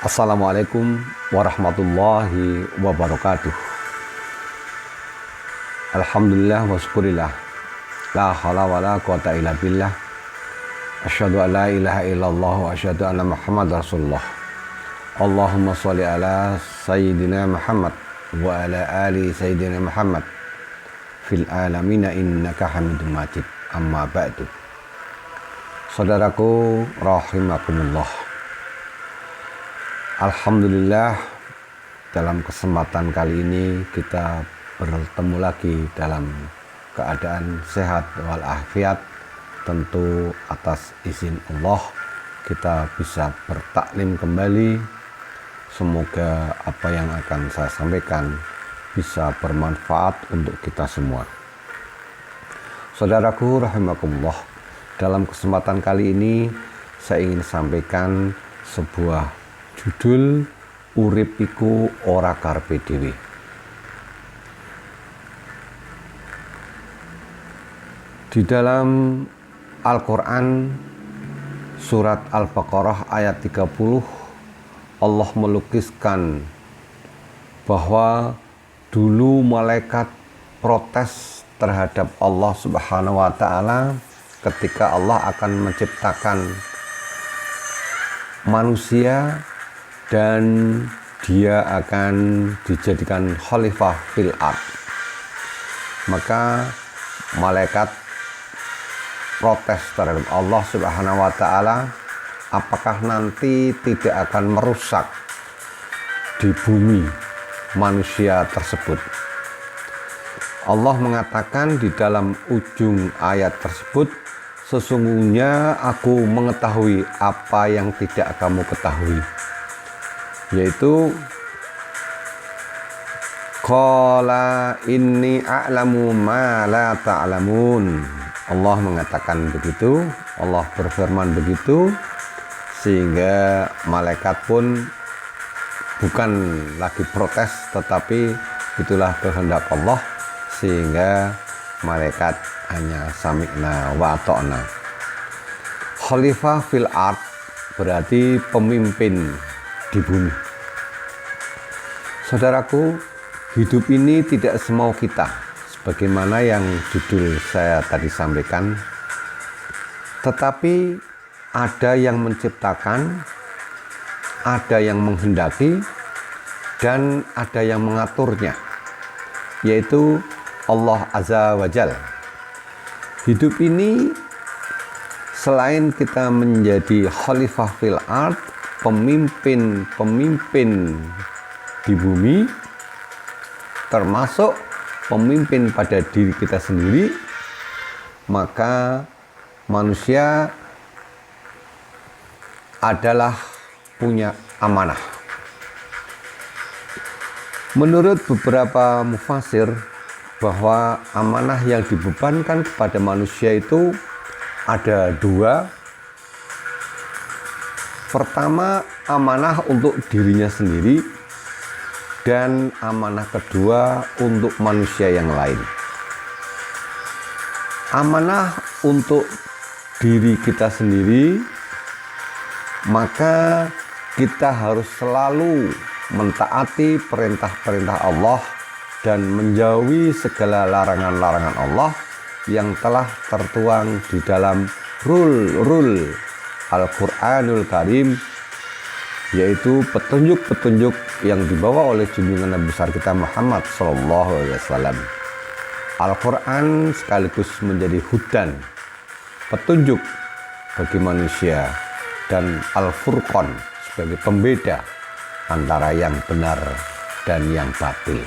Assalamualaikum warahmatullahi wabarakatuh. Alhamdulillah wa syukurillah. La hawla wa la quwata illa billah. Asyhadu an la ilaha illallah wa asyhadu anna Muhammad Rasulullah. Allahumma sholli ala Sayyidina Muhammad wa ala ali Sayyidina Muhammad fil alamina innaka hamidum majid. Amma ba'du. Saudaraku rahimakumullah. Alhamdulillah, dalam kesempatan kali ini kita bertemu lagi dalam keadaan sehat walafiat. Tentu atas izin Allah kita bisa bertaklim kembali. Semoga apa yang akan saya sampaikan bisa bermanfaat untuk kita semua. Saudaraku rahimakumullah, dalam kesempatan kali ini saya ingin sampaikan sebuah judul Urip iku ora karepe dhewe. Di dalam Al-Quran surat Al-Baqarah ayat 30, Allah melukiskan bahwa dulu malaikat protes terhadap Allah Subhanahu wa Ta'ala ketika Allah akan menciptakan manusia dan dia akan dijadikan khalifah fil ard. Maka malaikat protes terhadap Allah Subhanahu wa Ta'ala, apakah nanti tidak akan merusak di bumi manusia tersebut. Allah mengatakan di dalam ujung ayat tersebut, sesungguhnya aku mengetahui apa yang tidak kamu ketahui, yaitu qala inni a'lamu ma la ta'lamun. Allah mengatakan begitu, Allah berfirman begitu, sehingga malaikat pun bukan lagi protes, tetapi itulah kehendak Allah, sehingga malaikat hanya sami'na wa ata'na. Khalifah fil ard berarti pemimpin di bumi. Saudaraku, hidup ini tidak semau kita, sebagaimana yang judul saya tadi sampaikan, tetapi ada yang menciptakan, ada yang menghendaki, dan ada yang mengaturnya, yaitu Allah Azza wa Jalla. Hidup ini selain kita menjadi khalifah fil ard, pemimpin di bumi, termasuk pemimpin pada diri kita sendiri, maka manusia adalah punya amanah. Menurut beberapa mufasir, bahwa amanah yang dibebankan kepada manusia itu ada dua. Pertama, amanah untuk dirinya sendiri, dan amanah kedua untuk manusia yang lain. Amanah untuk diri kita sendiri, maka kita harus selalu mentaati perintah-perintah Allah dan menjauhi segala larangan-larangan Allah yang telah tertuang di dalam rule Al-Quranul Karim, yaitu petunjuk-petunjuk yang dibawa oleh junjungan Nabi besar kita Muhammad SAW. Al-Quran sekaligus menjadi hudan, petunjuk bagi manusia, dan Al-Furqan sebagai pembeda antara yang benar dan yang batil.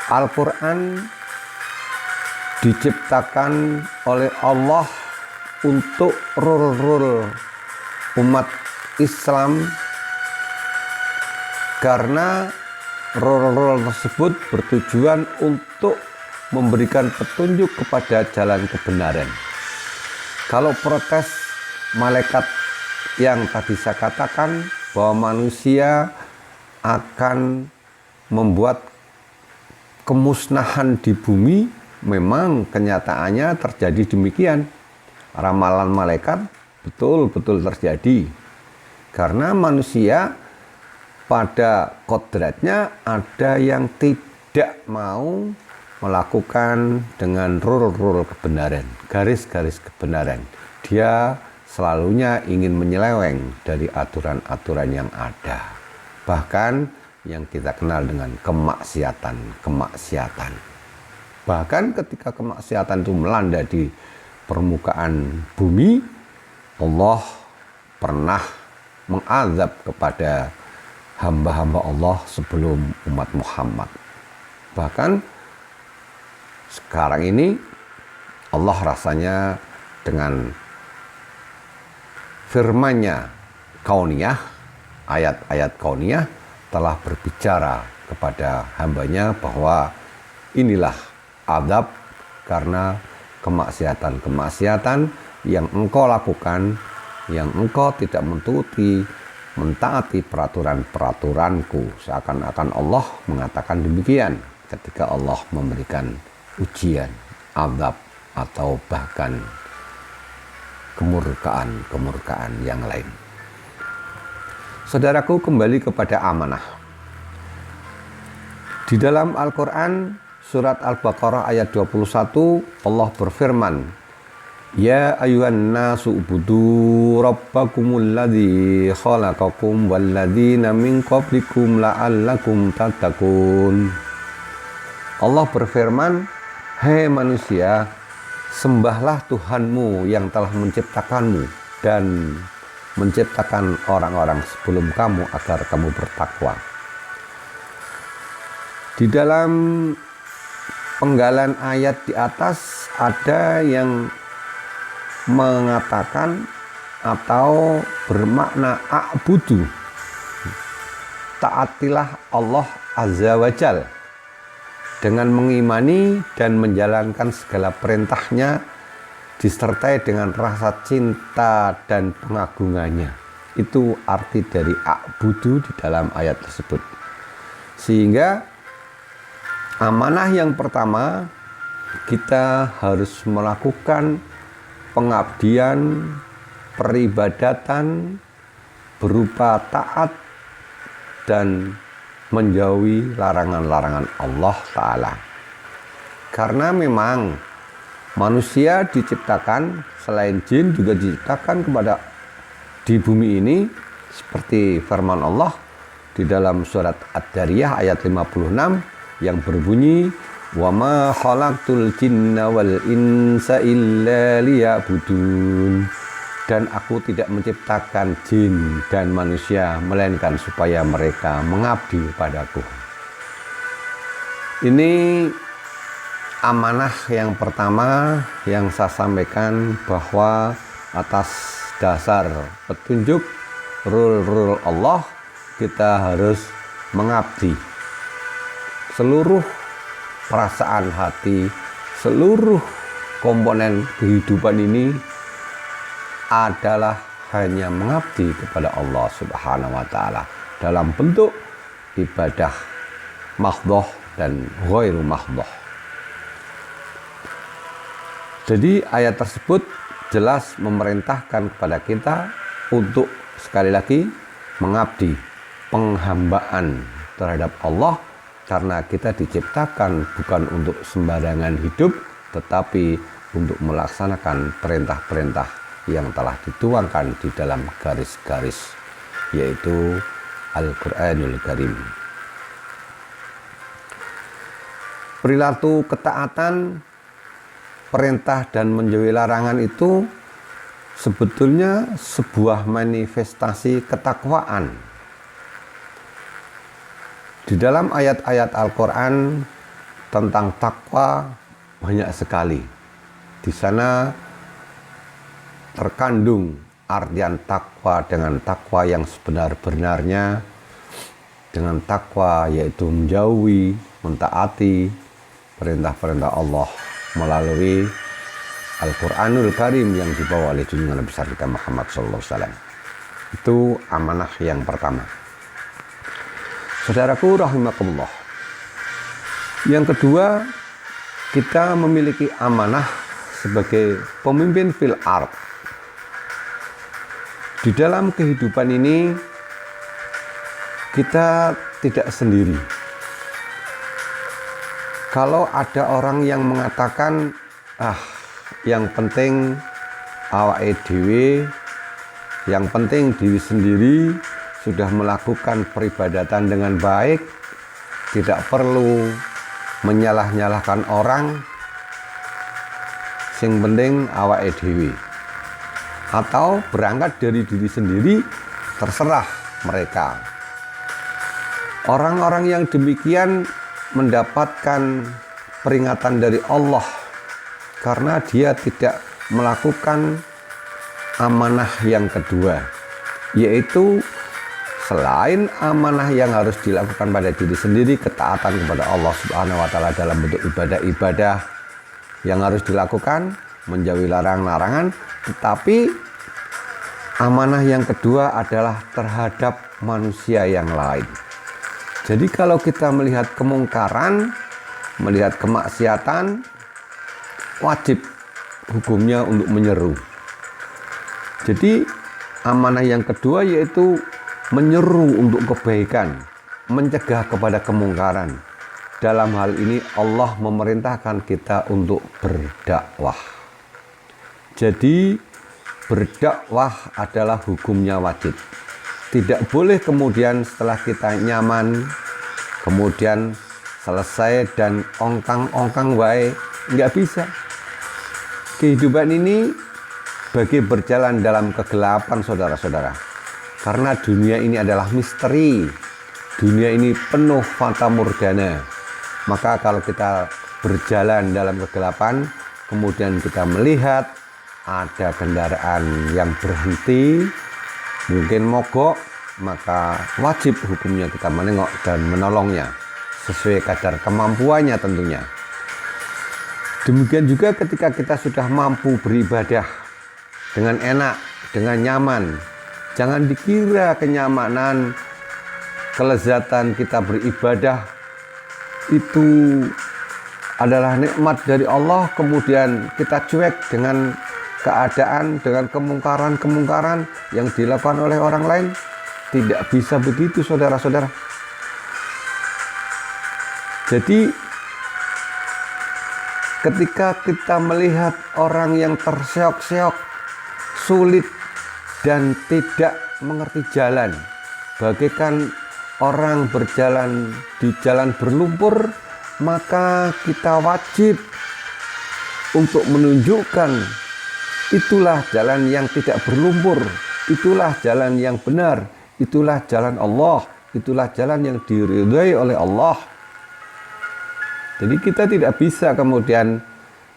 Al-Quran diciptakan oleh Allah untuk rule umat Islam, karena rule tersebut bertujuan untuk memberikan petunjuk kepada jalan kebenaran. Kalau protes malaikat yang tadi saya katakan bahwa manusia akan membuat kemusnahan di bumi, memang kenyataannya terjadi demikian. Ramalan malaikat betul-betul terjadi. Karena manusia pada kodratnya ada yang tidak mau melakukan dengan rule-rule kebenaran, garis-garis kebenaran. Dia selalunya ingin menyeleweng dari aturan-aturan yang ada. Bahkan yang kita kenal dengan kemaksiatan. Bahkan ketika kemaksiatan itu melanda di permukaan bumi, Allah pernah mengazab kepada hamba-hamba Allah sebelum umat Muhammad. Bahkan sekarang ini Allah rasanya dengan firman-Nya kauniyah, ayat-ayat kauniyah telah berbicara kepada hambanya bahwa inilah azab karena kemaksiatan-kemaksiatan yang engkau lakukan, yang engkau tidak mentaati peraturan-peraturanku. Seakan-akan Allah mengatakan demikian ketika Allah memberikan ujian, azab, atau bahkan kemurkaan yang lain. Saudaraku, kembali kepada amanah. Di dalam Al-Quran, surat Al-Baqarah ayat 21, Allah berfirman, Ya ayuhan nasu ubudu rabbakumul ladzi khalaqakum walladzina min qablikum la'allakum tattaqun. Allah berfirman, Hai manusia, sembahlah Tuhanmu yang telah menciptakanmu dan menciptakan orang-orang sebelum kamu agar kamu bertakwa. Di dalam penggalan ayat di atas ada yang mengatakan atau bermakna a'budu, taatilah Allah Azza wa Jalla dengan mengimani dan menjalankan segala perintahnya disertai dengan rasa cinta dan pengagungannya. Itu arti dari a'budu di dalam ayat tersebut. Sehingga amanah yang pertama, kita harus melakukan pengabdian, peribadatan berupa taat dan menjauhi larangan-larangan Allah Ta'ala. Karena memang manusia diciptakan, selain jin juga diciptakan di bumi ini, seperti firman Allah di dalam surat Ad-Dariyah ayat 56 yang berbunyi, wa ma khalaqtul jinna wal insa illa liya'budun. Dan aku tidak menciptakan jin dan manusia melainkan supaya mereka mengabdi padaku. Ini amanah yang pertama yang saya sampaikan, bahwa atas dasar petunjuk rule Allah kita harus mengabdi. Seluruh perasaan hati, seluruh komponen kehidupan ini adalah hanya mengabdi kepada Allah Subhanahu wa Ta'ala dalam bentuk ibadah mahdhah dan ghairu mahdhah. Jadi ayat tersebut jelas memerintahkan kepada kita untuk sekali lagi mengabdi, penghambaan terhadap Allah, karena kita diciptakan bukan untuk sembarangan hidup, tetapi untuk melaksanakan perintah-perintah yang telah dituangkan di dalam garis-garis, yaitu Al-Quranul Karim. Perilaku ketaatan, perintah dan menjauhi larangan itu sebetulnya sebuah manifestasi ketakwaan. Di dalam ayat-ayat Al-Quran tentang takwa banyak sekali. Di sana terkandung artian takwa dengan takwa yang sebenar-benarnya, dengan takwa yaitu menjauhi, mentaati perintah-perintah Allah melalui Al-Quranul Karim yang dibawa oleh junjungan besar kita Muhammad SAW. Itu amanah yang pertama. Saudaraku rahimakumullah. Yang kedua, kita memiliki amanah sebagai pemimpin fil ard. Di dalam kehidupan ini kita tidak sendiri. Kalau ada orang yang mengatakan, yang penting awake dhewe, yang penting diri sendiri sudah melakukan peribadatan dengan baik, tidak perlu menyalah-nyalahkan orang, sing penting awake dhewe. Atau berangkat dari diri sendiri, terserah mereka. Orang-orang yang demikian mendapatkan peringatan dari Allah karena dia tidak melakukan amanah yang kedua, yaitu selain amanah yang harus dilakukan pada diri sendiri, ketaatan kepada Allah Subhanahu wa taala dalam bentuk ibadah-ibadah yang harus dilakukan, menjauhi larangan-larangan, tetapi amanah yang kedua adalah terhadap manusia yang lain. Jadi kalau kita melihat kemungkaran, melihat kemaksiatan, wajib hukumnya untuk menyeru. Jadi amanah yang kedua yaitu menyeru untuk kebaikan, mencegah kepada kemungkaran. Dalam hal ini Allah memerintahkan kita untuk berdakwah. Jadi berdakwah adalah hukumnya wajib. Tidak boleh kemudian setelah kita nyaman, kemudian selesai dan ongkang-ongkang wae, nggak bisa. Kehidupan ini bagi berjalan dalam kegelapan, saudara-saudara. Karena dunia ini adalah misteri, dunia ini penuh fata morgana. Maka kalau kita berjalan dalam kegelapan, kemudian kita melihat ada kendaraan yang berhenti, mungkin mogok, maka wajib hukumnya kita menengok dan menolongnya sesuai kadar kemampuannya tentunya. Demikian juga ketika kita sudah mampu beribadah dengan enak, dengan nyaman. Jangan dikira kenyamanan, kelezatan kita beribadah itu adalah nikmat dari Allah, kemudian kita cuek dengan keadaan, dengan kemungkaran-kemungkaran yang dilakukan oleh orang lain. Tidak bisa begitu, saudara-saudara. Jadi ketika kita melihat orang yang terseok-seok, sulit dan tidak mengerti jalan, bagaikan orang berjalan di jalan berlumpur, maka kita wajib untuk menunjukkan itulah jalan yang tidak berlumpur, itulah jalan yang benar, itulah jalan Allah, itulah jalan yang diridhai oleh Allah. Jadi kita tidak bisa kemudian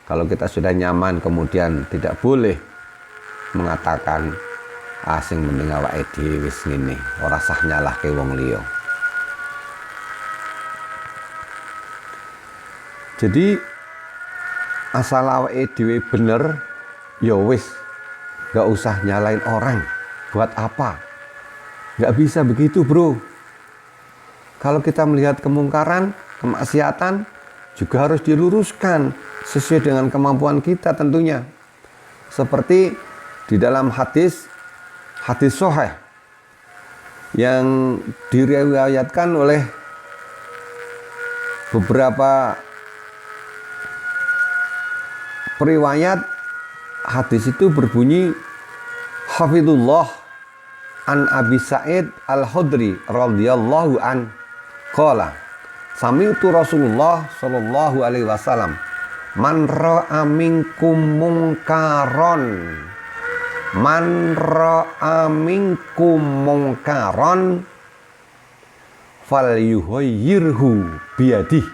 kalau kita sudah nyaman kemudian tidak boleh mengatakan asing mending awake dhewe wis ngene, ora sah nyalahke wong liya. Jadi asal awake dhewe bener, ya wis, gak usah nyalain orang. Buat apa? Gak bisa begitu, bro. Kalau kita melihat kemungkaran, kemaksiatan, juga harus diluruskan sesuai dengan kemampuan kita tentunya. Seperti di dalam hadis sahih yang diriwayatkan oleh beberapa periwayat. Hadis itu berbunyi, Hafidullah an Abi Sa'id al-Khudri radhiyallahu an qala sami'tu Rasulullah sallallahu alaihi wasallam man ra'a minkum munkaron falyughayyirhu biyadihi.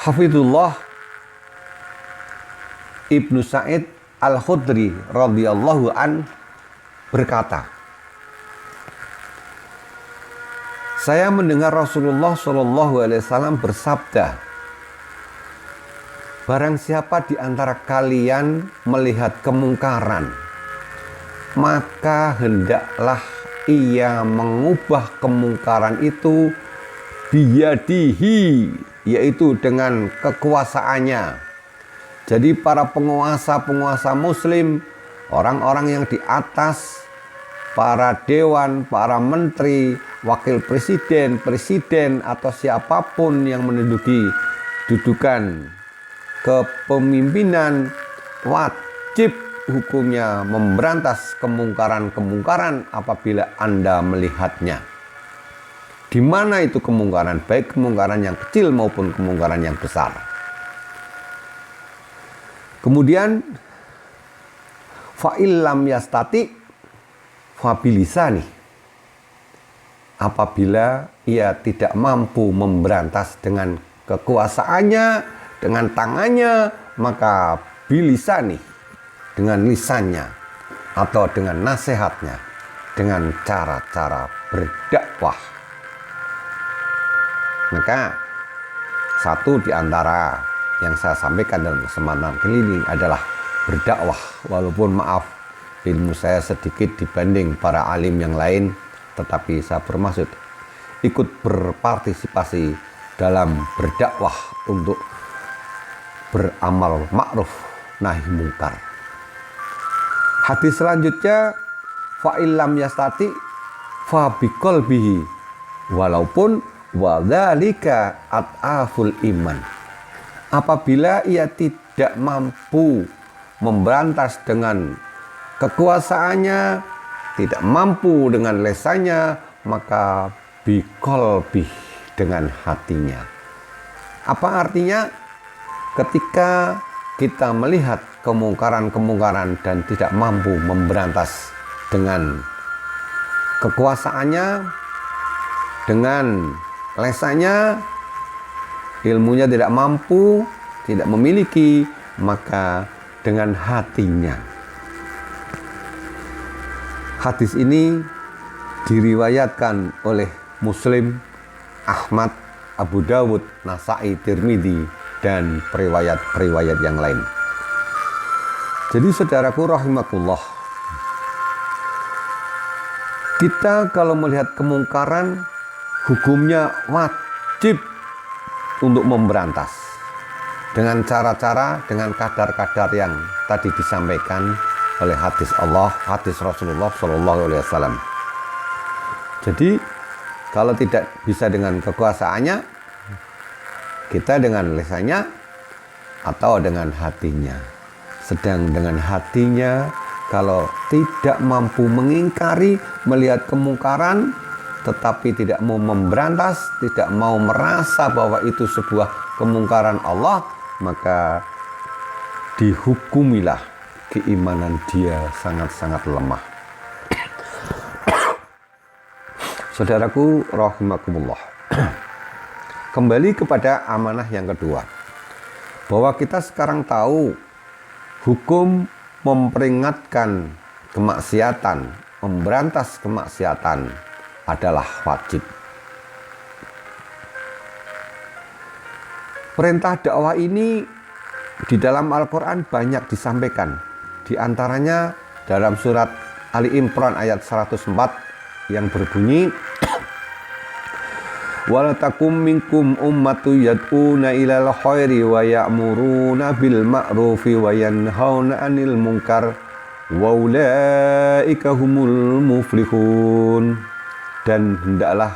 Hafidullah Ibnu Sa'id Al-Khudri radhiyallahu an berkata, saya mendengar Rasulullah Shallallahu Alaihi Wasallam bersabda, barang siapa di antara kalian melihat kemungkaran, maka hendaklah ia mengubah kemungkaran itu biyadihi, yaitu dengan kekuasaannya. Jadi para penguasa muslim orang-orang yang di atas, para dewan, para menteri, wakil presiden, presiden atau siapapun yang menduduki dudukan kepemimpinan, wajib hukumnya memberantas kemungkaran-kemungkaran apabila Anda melihatnya. Di mana itu kemungkaran, baik kemungkaran yang kecil maupun kemungkaran yang besar. Kemudian fa'illam yastati fabilisani, apabila ia tidak mampu memberantas dengan kekuasaannya, dengan tangannya, maka bilisani, dengan lisannya atau dengan nasihatnya, dengan cara-cara berdakwah. Maka satu di antara yang saya sampaikan dalam kesempatan keliling adalah berdakwah. Walaupun maaf, ilmu saya sedikit dibanding para alim yang lain, tetapi saya bermaksud ikut berpartisipasi dalam berdakwah untuk beramal ma'ruf nahi mungkar. Hadis selanjutnya, fa illam yastati fa biqalbihi, walaupun wadzalika at'aful iman. Apabila ia tidak mampu memberantas dengan kekuasaannya, tidak mampu dengan lesannya, maka biqalbih, dengan hatinya. Apa artinya? Ketika kita melihat kemungkaran-kemungkaran dan tidak mampu memberantas dengan kekuasaannya, dengan lesannya, ilmunya tidak mampu, tidak memiliki, maka dengan hatinya. Hadis ini diriwayatkan oleh Muslim, Ahmad, Abu Dawud, Nasai, Tirmidzi, dan periwayat-periwayat yang lain. Jadi saudaraku rahimakumullah, kita kalau melihat kemungkaran, hukumnya wajib untuk memberantas dengan cara-cara, dengan kadar-kadar yang tadi disampaikan oleh hadis Allah, hadis Rasulullah SAW. Jadi kalau tidak bisa dengan kekuasaannya, kita dengan lisannya atau dengan hatinya. Sedang dengan hatinya, kalau tidak mampu mengingkari, melihat kemungkaran, tetapi tidak mau memberantas, tidak mau merasa bahwa itu sebuah kemungkaran Allah, maka dihukumilah keimanan dia sangat-sangat lemah. Saudaraku rahimakumullah, kembali kepada amanah yang kedua, bahwa kita sekarang tahu hukum memperingatkan kemaksiatan, memberantas kemaksiatan adalah wajib. Perintah dakwah ini di dalam Al-Quran banyak disampaikan. Di antaranya dalam surat Ali Imran ayat 104 yang berbunyi, wala takum minkum ummatu yad'una ilal khairi wa ya'muruna bil ma'rufi wa yanhauna 'anil munkar wa ulaika humul muflihun. Dan hendaklah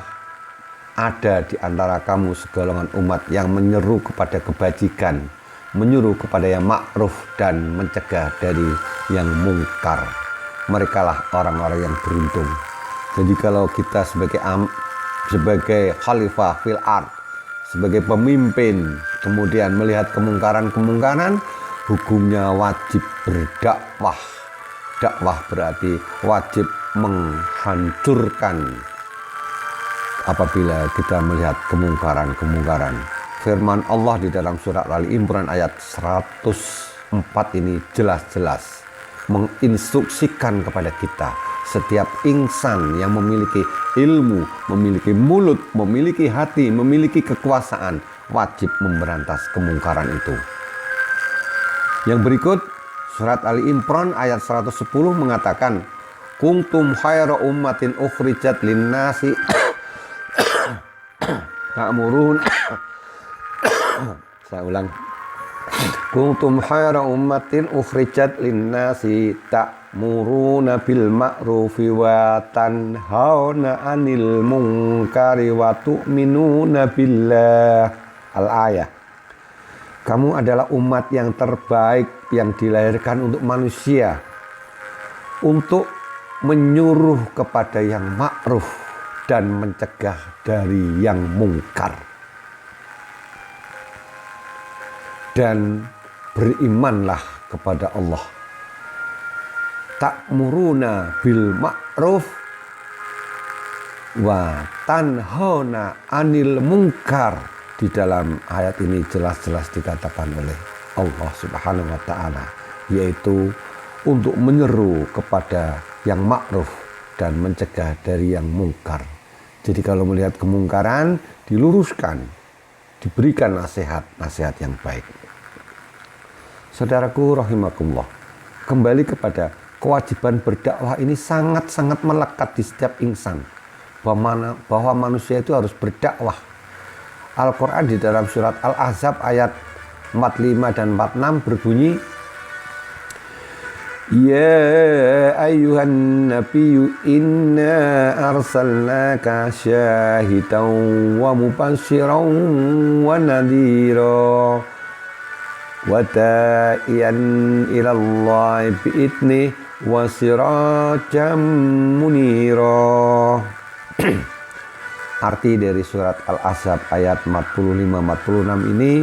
ada di antara kamu segolongan umat yang menyeru kepada kebajikan, menyuruh kepada yang ma'ruf dan mencegah dari yang mungkar. Merekalah orang-orang yang beruntung. Jadi kalau kita sebagai khalifah fil ard, sebagai pemimpin, kemudian melihat kemungkaran-kemungkaran, hukumnya wajib berdakwah. Dakwah berarti wajib menghancurkan apabila kita melihat kemungkaran-kemungkaran. Firman Allah di dalam surat Ali Imran ayat 104 ini jelas-jelas menginstruksikan kepada kita, setiap insan yang memiliki ilmu, memiliki mulut, memiliki hati, memiliki kekuasaan, wajib memberantas kemungkaran itu. Yang berikut, surat Ali Imran ayat 110 mengatakan, kuntum khaira ummatin ukhrijat linnasi ta'murun saya ulang, Kuntum khaira ummatin ukhrijat linnasi ta'muruna bil ma'rufi wa tanhauna 'anil munkari wa tu'minuna billah. Al-ayah. Kamu adalah umat yang terbaik yang dilahirkan untuk manusia, untuk menyuruh kepada yang ma'ruf dan mencegah dari yang mungkar. Dan berimanlah kepada Allah. Ta'muruna bil ma'ruf wa tanhauna 'anil munkar. Di dalam ayat ini jelas-jelas dikatakan oleh Allah Subhanahu wa taala, yaitu untuk menyeru kepada yang ma'ruf dan mencegah dari yang mungkar. Jadi kalau melihat kemungkaran, diluruskan, diberikan nasihat yang baik. Saudaraku rahimakumullah, kembali kepada kewajiban berdakwah ini sangat-sangat melekat di setiap insan, bahwa manusia itu harus berdakwah. Al-Quran di dalam surat Al-Ahzab ayat 45 dan 46 berbunyi, Ya ayyuhan nabiyyu inna arsalnaka syahidan wa mubashiran wa nadhira wa da'iyan ilallahi bi'idnih wa sirajan munira. Arti dari surat Al-Ahzab ayat 45-46 ini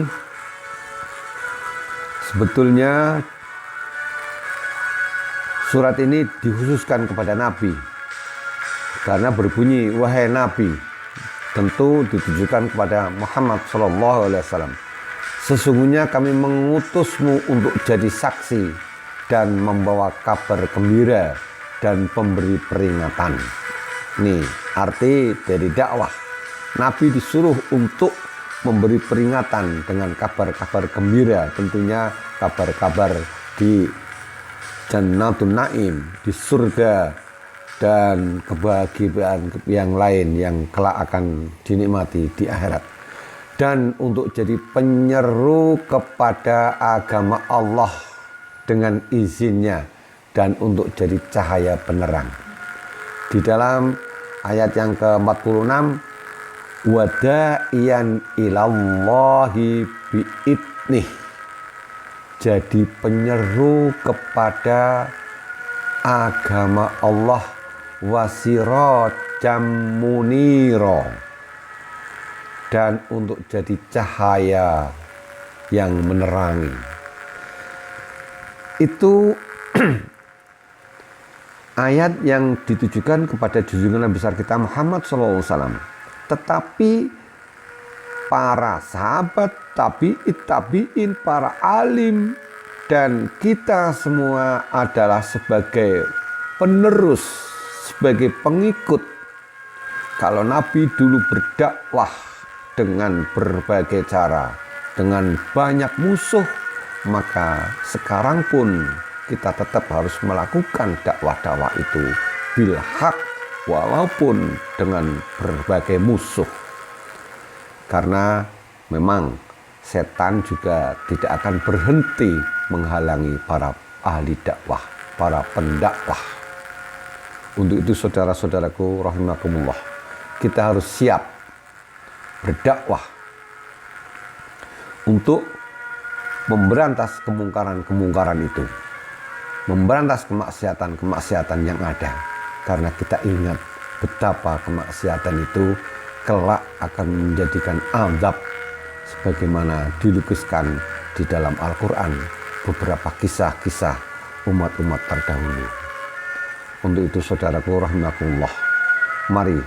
sebetulnya surat ini dikhususkan kepada Nabi, karena berbunyi, wahai Nabi, tentu ditujukan kepada Muhammad SAW. Sesungguhnya kami mengutusmu untuk jadi saksi dan membawa kabar gembira dan pemberi peringatan. Nih arti dari dakwah. Nabi disuruh untuk memberi peringatan dengan kabar-kabar gembira, tentunya kabar-kabar di Jannatun Naim, di surga, dan kebahagiaan yang lain yang kelak akan dinikmati di akhirat. Dan untuk jadi penyeru kepada agama Allah dengan izinnya, dan untuk jadi cahaya penerang. Di dalam ayat yang ke-46, wada'iyan ilallahi bi'idnih, jadi penyeru kepada agama Allah, wasirajam munira, dan untuk jadi cahaya yang menerangi. Itu ayat yang ditujukan kepada junjungan besar kita Muhammad SAW. Tetapi para sahabat, tabi'in, para alim, dan kita semua adalah sebagai penerus, sebagai pengikut. Kalau Nabi dulu berdakwah dengan berbagai cara, dengan banyak musuh, maka sekarang pun kita tetap harus melakukan dakwah-dakwah itu bil haq, walaupun dengan berbagai musuh. Karena memang setan juga tidak akan berhenti menghalangi para ahli dakwah, para pendakwah. Untuk itu saudara-saudaraku rahimakumullah, kita harus siap berdakwah untuk memberantas kemungkaran-kemungkaran itu, memberantas kemaksiatan-kemaksiatan yang ada. Karena kita ingat betapa kemaksiatan itu kelak akan menjadikan azab, sebagaimana dilukiskan di dalam Al-Quran beberapa kisah-kisah umat-umat terdahulu. Untuk itu saudaraku rahimakumullah, mari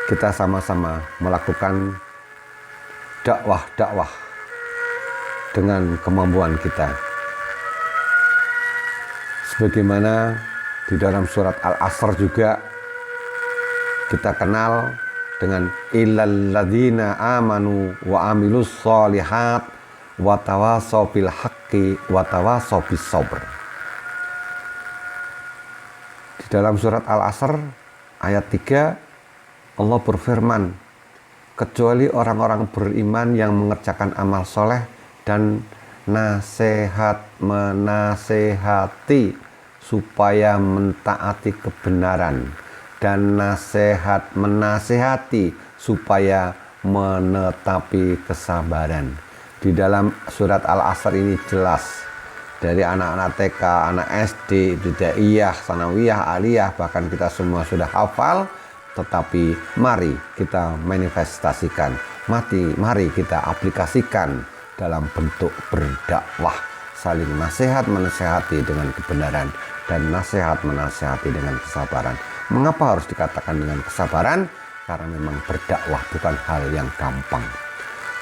kita sama-sama melakukan dakwah-dakwah dengan kemampuan kita. Sebagaimana di dalam surat Al-Asr juga kita kenal dengan illal ladzina amanu wa amilus sholihat wa tawasaw bil haqqi wa tawasaw bis sabr. Di dalam surat Al-Asr ayat 3 Allah berfirman, kecuali orang-orang beriman yang mengerjakan amal soleh dan nasihat menasehati supaya mentaati kebenaran, dan nasihat menasehati supaya menetapi kesabaran. Di dalam surat Al-Asr ini jelas, dari anak-anak TK, anak SD, ibtidaiyah, sanawiyah, aliyah, bahkan kita semua sudah hafal. Tetapi mari kita manifestasikan, mari kita aplikasikan dalam bentuk berdakwah, saling nasihat menasehati dengan kebenaran dan nasihat menasehati dengan kesabaran. Mengapa harus dikatakan dengan kesabaran? Karena memang berdakwah bukan hal yang gampang.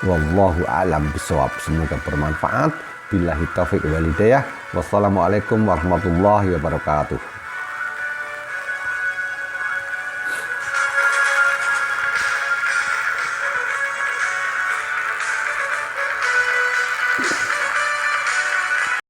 Wallahu a'lam bishawab. Semoga bermanfaat. Billahi taufiq wal hidayah. Wassalamualaikum warahmatullahi wabarakatuh.